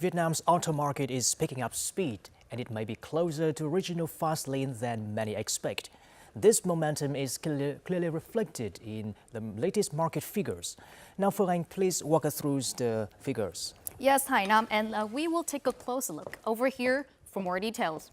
Vietnam's auto market is picking up speed, and it may be closer to regional fast lane than many expect. This momentum is clearly reflected in the latest market figures. Now, Phương, please walk us through the figures. Yes, Hai Nam, and we will take a closer look over here for more details.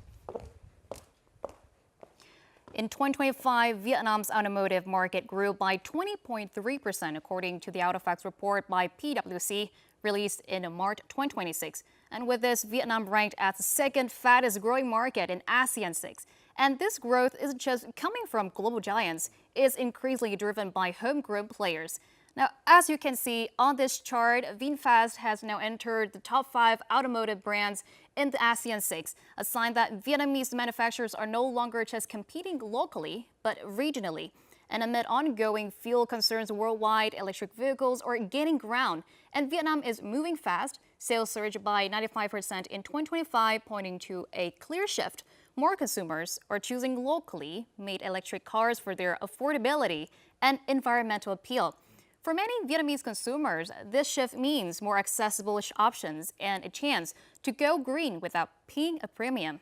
In 2025, Vietnam's automotive market grew by 20.3% according to the Autofacts report by PwC released in March 2026. And with this, Vietnam ranked as the second fastest growing market in ASEAN 6. And this growth isn't just coming from global giants, it's increasingly driven by homegrown players. Now, as you can see on this chart, VinFast has now entered the top 5 automotive brands in the ASEAN 6, a sign that Vietnamese manufacturers are no longer just competing locally, but regionally. And amid ongoing fuel concerns worldwide, electric vehicles are gaining ground, and Vietnam is moving fast. Sales surged by 95% in 2025, pointing to a clear shift. More consumers are choosing locally made electric cars for their affordability and environmental appeal. For many Vietnamese consumers, this shift means more accessible options and a chance to go green without paying a premium.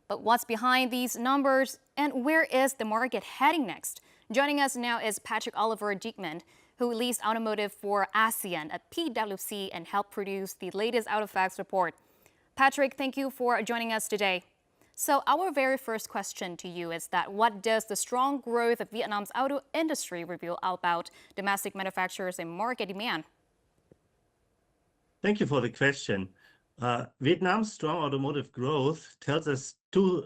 But what's behind these numbers and where is the market heading next? Joining us now is Patrick Oliver Ziechmann, who leads Automotive for ASEAN at PwC and helped produce the latest Autofacts report. Patrick, thank you for joining us today. So our very first question to you is that what does the strong growth of Vietnam's auto industry reveal about domestic manufacturers and market demand? Thank you for the question. Vietnam's strong automotive growth tells us two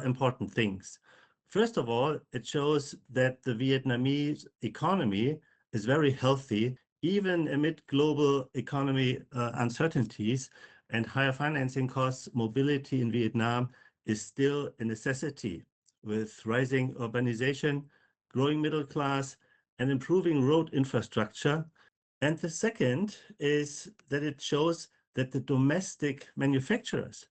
important things. First of all, it shows that the Vietnamese economy is very healthy, even amid global economy uncertainties and higher financing costs. Mobility in Vietnam is still a necessity, with rising urbanization, growing middle class, and improving road infrastructure. And the second is that it shows that the domestic manufacturers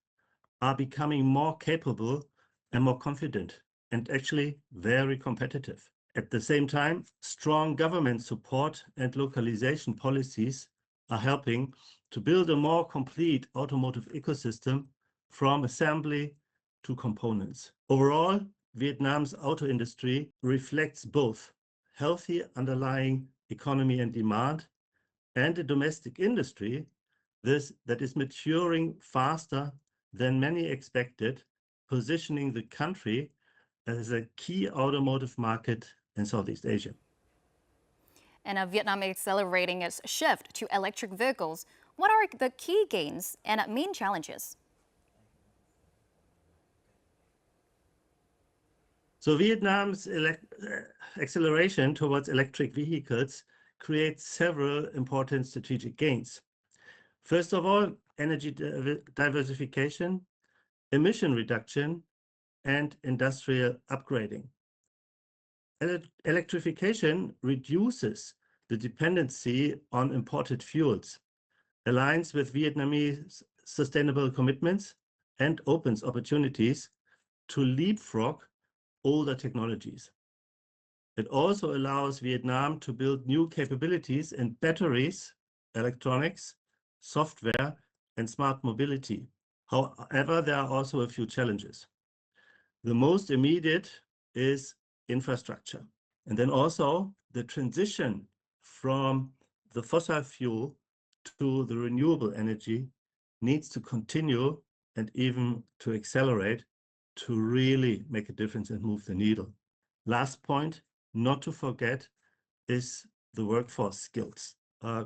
are becoming more capable and more confident, and actually very competitive. At the same time, strong government support and localization policies are helping to build a more complete automotive ecosystem from assembly to components. Overall, Vietnam's auto industry reflects both healthy underlying economy and demand and a domestic industry that is maturing faster than many expected, positioning the country as a key automotive market in Southeast Asia. And Vietnam is accelerating its shift to electric vehicles. What are the key gains and main challenges? So Vietnam's acceleration towards electric vehicles creates several important strategic gains. First of all, energy diversification, emission reduction, and industrial upgrading. Electrification reduces the dependency on imported fuels, aligns with Vietnamese sustainable commitments, and opens opportunities to leapfrog older technologies. It also allows Vietnam to build new capabilities in batteries, electronics, software, and smart mobility. However, there are also a few challenges. The most immediate is infrastructure, and then also the transition from the fossil fuel to the renewable energy needs to continue and even to accelerate to really make a difference and move the needle. Last point, not to forget, is the workforce skills.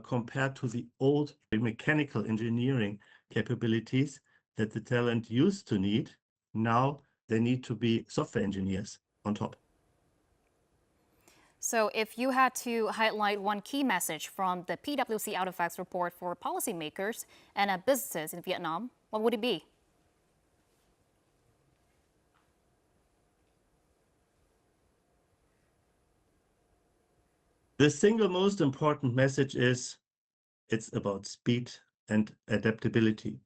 Compared to the old mechanical engineering capabilities that the talent used to need, now they need to be software engineers on top. So if you had to highlight one key message from the PwC Autofacts report for policymakers and businesses in Vietnam, what would it be? The single most important message is it's about speed and adaptability.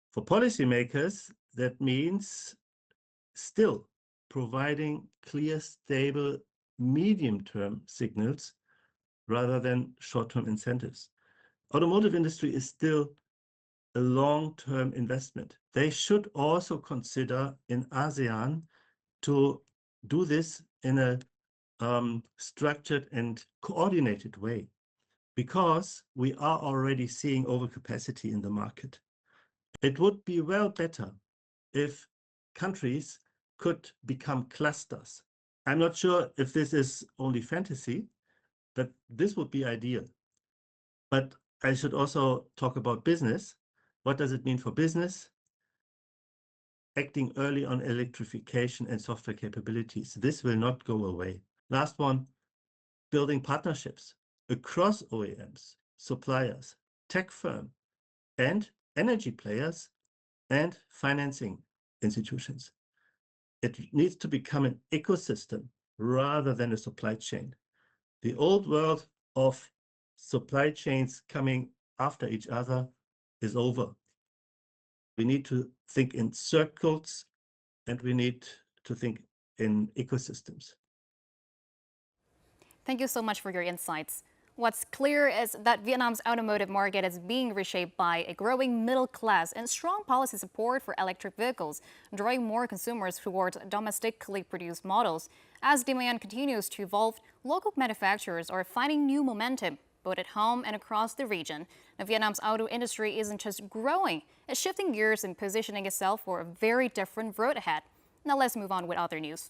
For policymakers, that means still providing clear, stable, medium-term signals rather than short-term incentives. automotive industry is still a long-term investment. They should also consider in ASEAN to do this in a structured and coordinated way, because we are already seeing overcapacity in the market. It would be well better if countries could become clusters. I'm not sure if this is only fantasy, but this would be ideal. But I should also talk about business. What does it mean for business? Acting early on electrification and software capabilities. This will not go away. Last one, building partnerships across OEMs, suppliers, tech firm, and energy players and financing institutions. It needs to become an ecosystem rather than a supply chain. The old world of supply chains coming after each other is over. We need to think in circles, and we need to think in ecosystems. Thank you so much for your insights. What's clear is that Vietnam's automotive market is being reshaped by a growing middle class and strong policy support for electric vehicles, drawing more consumers towards domestically produced models. As demand continues to evolve, local manufacturers are finding new momentum, both at home and across the region. Now, Vietnam's auto industry isn't just growing, it's shifting gears and positioning itself for a very different road ahead. Now let's move on with other news.